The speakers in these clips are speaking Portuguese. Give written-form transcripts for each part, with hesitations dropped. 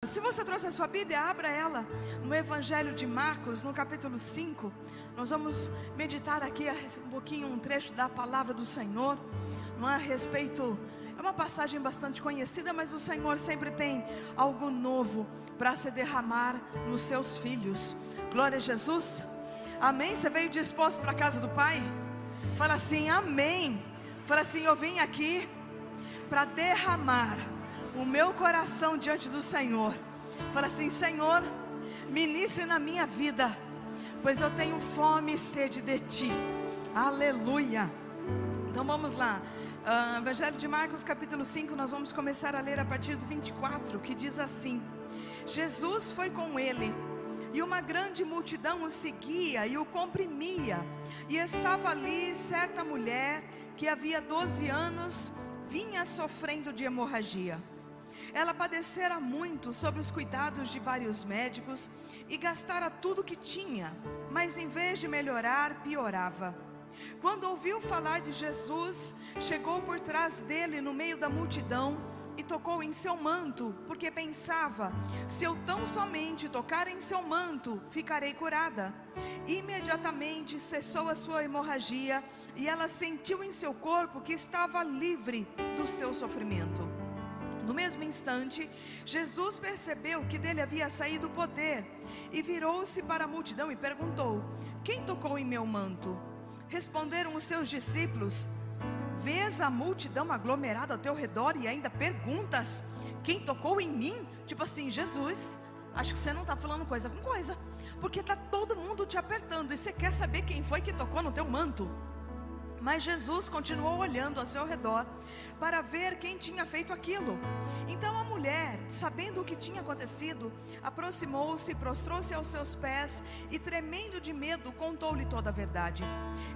Se você trouxe a sua Bíblia, abra ela no Evangelho de Marcos, no capítulo 5. Nós vamos meditar aqui um pouquinho, um trecho da palavra do Senhor, não é a respeito, é uma passagem bastante conhecida, mas o Senhor sempre tem algo novo para se derramar nos seus filhos. Glória a Jesus, amém? Você veio disposto para a casa do Pai? Fala assim, amém. Fala assim, eu vim aqui para derramar o meu coração diante do Senhor. Fala assim, Senhor, ministre na minha vida, pois eu tenho fome e sede de Ti. Aleluia. Então vamos lá, Evangelho de Marcos capítulo 5, nós vamos começar a ler a partir do 24, que diz assim: Jesus foi com ele, e uma grande multidão o seguia e o comprimia, e estava ali certa mulher, que havia 12 anos, vinha sofrendo de hemorragia. Ela padecera muito sob os cuidados de vários médicos, e gastara tudo o que tinha, mas em vez de melhorar, piorava. Quando ouviu falar de Jesus, chegou por trás dele no meio da multidão, e tocou em seu manto, porque pensava, se eu tão somente tocar em seu manto, ficarei curada. Imediatamente cessou a sua hemorragia, e ela sentiu em seu corpo que estava livre do seu sofrimento. No mesmo instante, Jesus percebeu que dele havia saído poder, e virou-se para a multidão e perguntou: quem tocou em meu manto? Responderam os seus discípulos: vês a multidão aglomerada ao teu redor e ainda perguntas, quem tocou em mim? Tipo assim, Jesus, acho que você não está falando coisa com coisa, porque está todo mundo te apertando, e você quer saber quem foi que tocou no teu manto? Mas Jesus continuou olhando ao seu redor, para ver quem tinha feito aquilo. Então a mulher, sabendo o que tinha acontecido, aproximou-se, prostrou-se aos seus pés, e tremendo de medo, contou-lhe toda a verdade.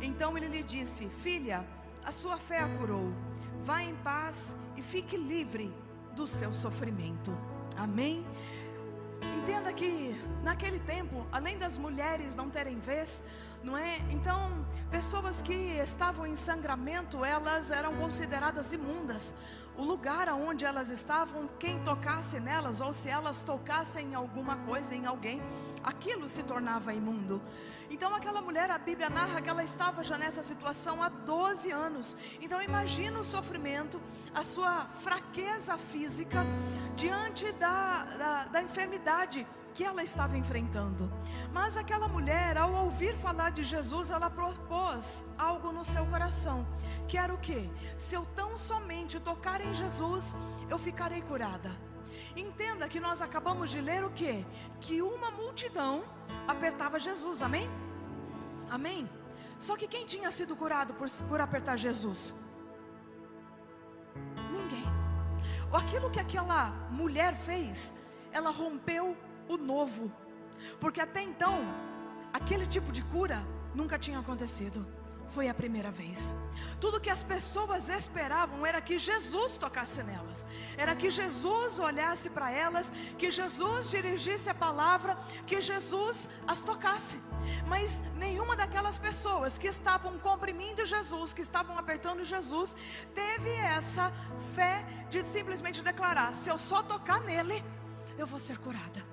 Então ele lhe disse: filha, a sua fé a curou, vá em paz e fique livre do seu sofrimento. Amém? Entenda que naquele tempo, além das mulheres não terem vez, não é? Então, pessoas que estavam em sangramento, elas eram consideradas imundas. O lugar aonde elas estavam, quem tocasse nelas, ou se elas tocassem em alguma coisa, em alguém, aquilo se tornava imundo. Então aquela mulher, a Bíblia narra que ela estava já nessa situação há 12 anos. Então imagina o sofrimento, a sua fraqueza física, diante da enfermidade que ela estava enfrentando. Mas aquela mulher, ao ouvir falar de Jesus, ela propôs algo no seu coração, que era o quê? Se eu tão somente tocar em Jesus, eu ficarei curada. Entenda que nós acabamos de ler o quê? Que uma multidão apertava Jesus, amém? Amém? Só que quem tinha sido curado por apertar Jesus? Ninguém. Aquilo que aquela mulher fez, ela rompeu o novo, porque até então, aquele tipo de cura nunca tinha acontecido. Foi a primeira vez. Tudo que as pessoas esperavam era que Jesus tocasse nelas, era que Jesus olhasse para elas, que Jesus dirigisse a palavra, que Jesus as tocasse. Mas nenhuma daquelas pessoas que estavam comprimindo Jesus, que estavam apertando Jesus, teve essa fé de simplesmente declarar: se eu só tocar nele, eu vou ser curada.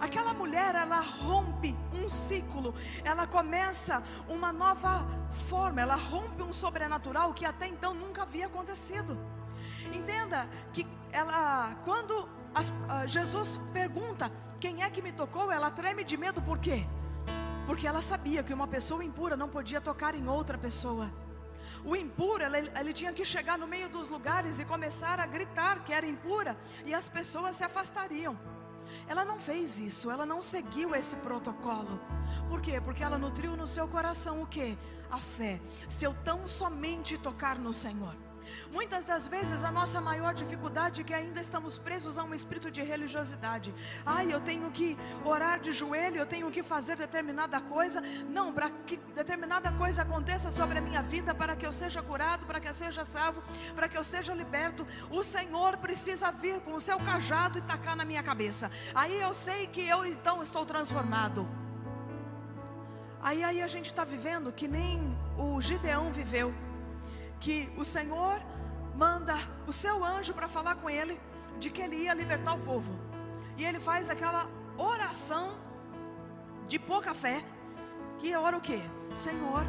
Aquela mulher, ela rompe um ciclo, ela começa uma nova forma, ela rompe um sobrenatural que até então nunca havia acontecido. Entenda que quando Jesus pergunta: quem é que me tocou? Ela treme de medo, por quê? Porque ela sabia que uma pessoa impura não podia tocar em outra pessoa. O impuro, ele tinha que chegar no meio dos lugares e começar a gritar que era impura, e as pessoas se afastariam. Ela não fez isso, ela não seguiu esse protocolo. Por quê? Porque ela nutriu no seu coração o quê? A fé. Se eu tão somente tocar no Senhor. Muitas das vezes a nossa maior dificuldade é que ainda estamos presos a um espírito de religiosidade. Eu tenho que orar de joelho, eu tenho que fazer determinada coisa. Não, para que determinada coisa aconteça sobre a minha vida, para que eu seja curado, para que eu seja salvo, para que eu seja liberto, o Senhor precisa vir com o seu cajado e tacar na minha cabeça. Aí eu sei que eu então estou transformado. Aí a gente está vivendo que nem o Gideão viveu, que o Senhor manda o seu anjo para falar com ele de que ele ia libertar o povo. e ele faz aquela oração de pouca fé, que ora o quê? Senhor,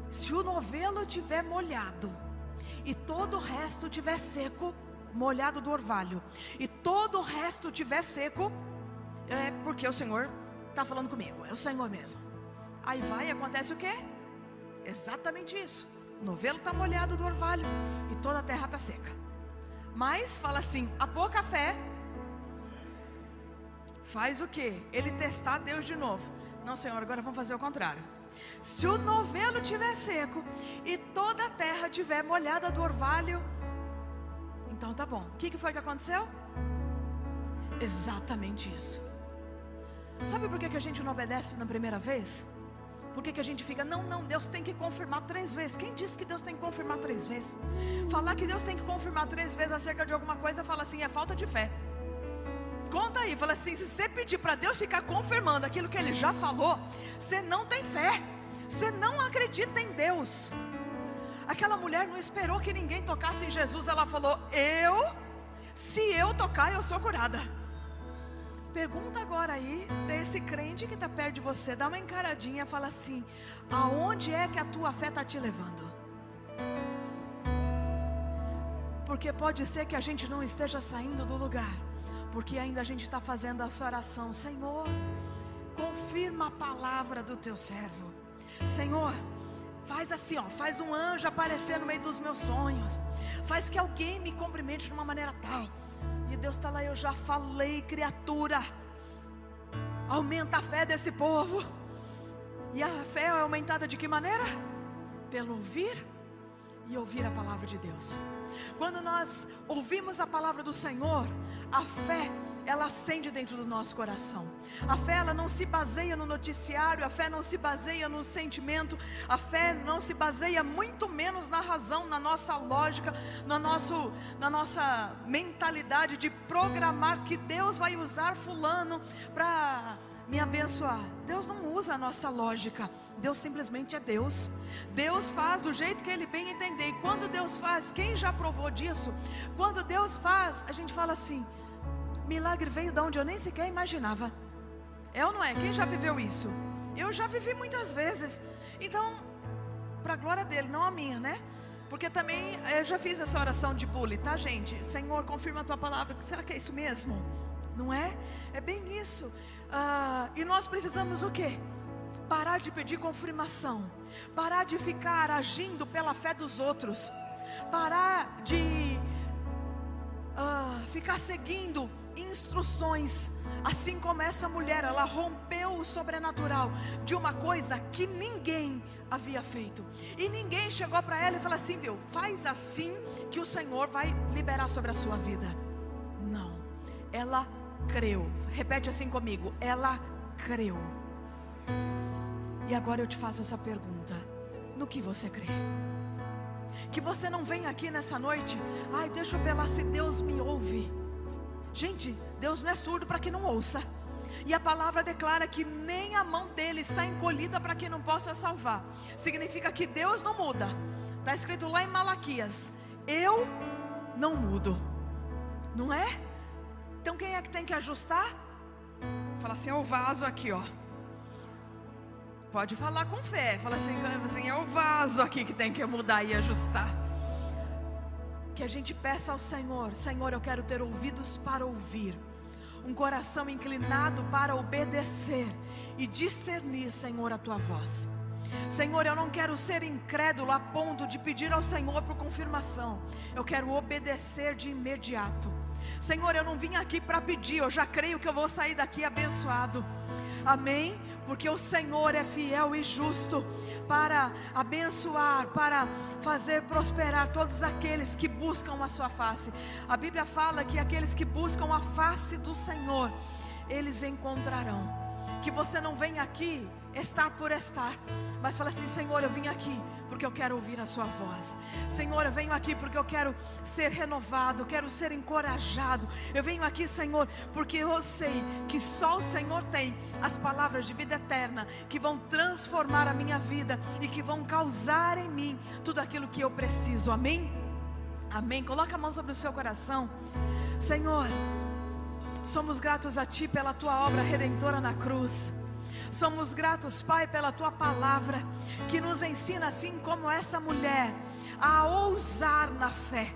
se o novelo tiver molhado e todo o resto tiver seco, molhado do orvalho, e todo o resto tiver seco, é porque o Senhor está falando comigo, é o Senhor mesmo. Aí vai e acontece o quê? Exatamente isso. O novelo está molhado do orvalho e toda a terra está seca. Mas fala assim, a pouca fé faz o quê? Ele testar Deus de novo. Não, Senhor, agora vamos fazer o contrário. Se o novelo estiver seco e toda a terra estiver molhada do orvalho, então tá bom. O que foi que aconteceu? Exatamente isso. Sabe por que a gente não obedece na primeira vez? Por que a gente fica, não, Deus tem que confirmar 3 vezes. Quem disse que Deus tem que confirmar 3 vezes? Falar que Deus tem que confirmar 3 vezes acerca de alguma coisa, fala assim, é falta de fé. Conta aí, fala assim, se você pedir para Deus ficar confirmando aquilo que Ele já falou, você não tem fé, você não acredita em Deus. Aquela mulher não esperou que ninguém tocasse em Jesus, ela falou, se eu tocar, eu sou curada. Pergunta agora aí para esse crente que está perto de você, dá uma encaradinha, fala assim, aonde é que a tua fé está te levando? Porque pode ser que a gente não esteja saindo do lugar, porque ainda a gente está fazendo essa oração, Senhor, confirma a palavra do teu servo. Senhor, faz assim, faz um anjo aparecer no meio dos meus sonhos, faz que alguém me cumprimente de uma maneira tal. E Deus está lá, eu já falei, criatura, aumenta a fé desse povo. E a fé é aumentada de que maneira? Pelo ouvir e ouvir a palavra de Deus. Quando nós ouvimos a palavra do Senhor, a fé, ela acende dentro do nosso coração. A fé, ela não se baseia no noticiário, a fé não se baseia no sentimento, a fé não se baseia muito menos na razão, na nossa lógica, na nossa mentalidade de programar que Deus vai usar fulano para me abençoar. Deus não usa a nossa lógica, Deus simplesmente é Deus. Deus faz do jeito que Ele bem entender. E quando Deus faz, quem já provou disso? Quando Deus faz, a gente fala assim, milagre veio de onde eu nem sequer imaginava. É ou não é? Quem já viveu isso? Eu já vivi muitas vezes. Então, para a glória dele, não a minha, né? Porque também eu já fiz essa oração de pule, tá, gente? Senhor, confirma a tua palavra. Será que é isso mesmo? Não é? É bem isso. E nós precisamos o quê? Parar de pedir confirmação. Parar de ficar agindo pela fé dos outros. Parar de ficar seguindo instruções, assim como essa mulher, ela rompeu o sobrenatural de uma coisa que ninguém havia feito, e ninguém chegou para ela e falou assim, viu, faz assim que o Senhor vai liberar sobre a sua vida. Não, ela creu. Repete assim comigo, ela creu. E agora eu te faço essa pergunta, no que você crê? Que você não venha aqui nessa noite, deixa eu ver lá se Deus me ouve. Gente, Deus não é surdo para que não ouça. E a palavra declara que nem a mão dele está encolhida para que não possa salvar. Significa que Deus não muda. Está escrito lá em Malaquias, eu não mudo. Não é? Então quem é que tem que ajustar? Fala assim, é o vaso aqui, ó. Pode falar com fé. Fala assim, é o vaso aqui que tem que mudar e ajustar. Que a gente peça ao Senhor, Senhor, eu quero ter ouvidos para ouvir, um coração inclinado para obedecer e discernir, Senhor, a tua voz. Senhor, eu não quero ser incrédulo a ponto de pedir ao Senhor por confirmação. Eu quero obedecer de imediato. Senhor, eu não vim aqui para pedir, eu já creio que eu vou sair daqui abençoado. Amém? Porque o Senhor é fiel e justo para abençoar, para fazer prosperar todos aqueles que buscam a sua face. A Bíblia fala que aqueles que buscam a face do Senhor, eles encontrarão. Que você não venha aqui estar por estar, mas fala assim, Senhor, eu vim aqui porque eu quero ouvir a sua voz. Senhor, eu venho aqui porque eu quero ser renovado, eu quero ser encorajado. Eu venho aqui, Senhor, porque eu sei que só o Senhor tem as palavras de vida eterna, que vão transformar a minha vida e que vão causar em mim tudo aquilo que eu preciso. Amém? Amém. Coloca a mão sobre o seu coração. Senhor, Somos gratos a Ti pela Tua obra redentora na cruz. Somos gratos, Pai, pela Tua palavra, que nos ensina, assim como essa mulher, a ousar na fé.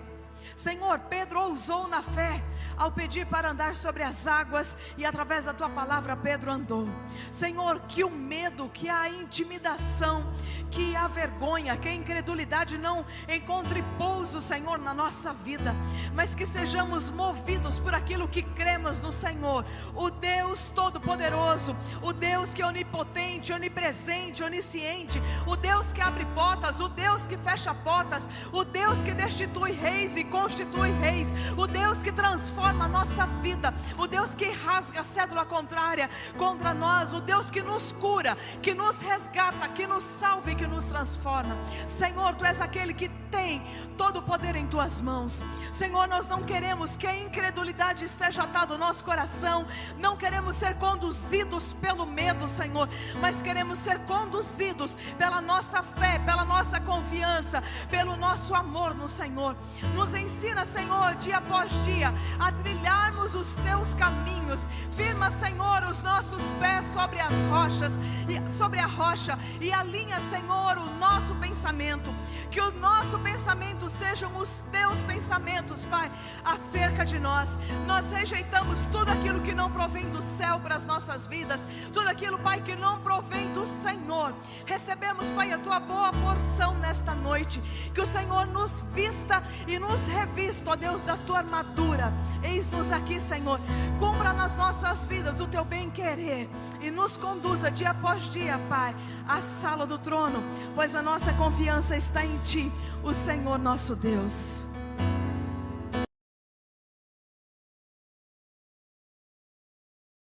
Senhor, Pedro ousou na fé ao pedir para andar sobre as águas, e através da Tua palavra Pedro andou. Senhor, que o medo, que a intimidação, que a vergonha, que a incredulidade não encontre pouso, Senhor, na nossa vida, mas que sejamos movidos por aquilo que cremos no Senhor, o Deus Todo-Poderoso, o Deus que é onipotente, onipresente, onisciente, o Deus que abre portas, o Deus que fecha portas, o Deus que destitui reis e constitui reis, o Deus que transforma a nossa vida, o Deus que rasga a cédula contrária contra nós, o Deus que nos cura, que nos resgata, que nos salva e que nos transforma. Senhor, Tu és aquele que tem todo o poder em Tuas mãos. Senhor, nós não queremos que a incredulidade esteja atada ao nosso coração, não queremos ser conduzidos pelo medo, Senhor, mas queremos ser conduzidos pela nossa fé, pela nossa confiança, pelo nosso amor no Senhor. Nos ensina, Senhor, dia após dia, a trilharmos os Teus caminhos. Firma, Senhor, os nossos pés sobre as rochas, sobre a rocha, e alinha, Senhor, o nosso pensamento, que o nosso pensamento sejam os Teus pensamentos, Pai, acerca de nós. Nós rejeitamos tudo aquilo que não provém do céu para as nossas vidas, tudo aquilo, Pai, que não provém do Senhor. Recebemos, Pai, a Tua boa porção nesta noite, que o Senhor nos vista e nos revista, ó Deus, da Tua armadura. Eis-nos aqui, Senhor, cumpra nas nossas vidas o Teu bem-querer e nos conduza dia após dia, Pai, à sala do trono, pois a nossa confiança está em Ti, o Senhor nosso Deus.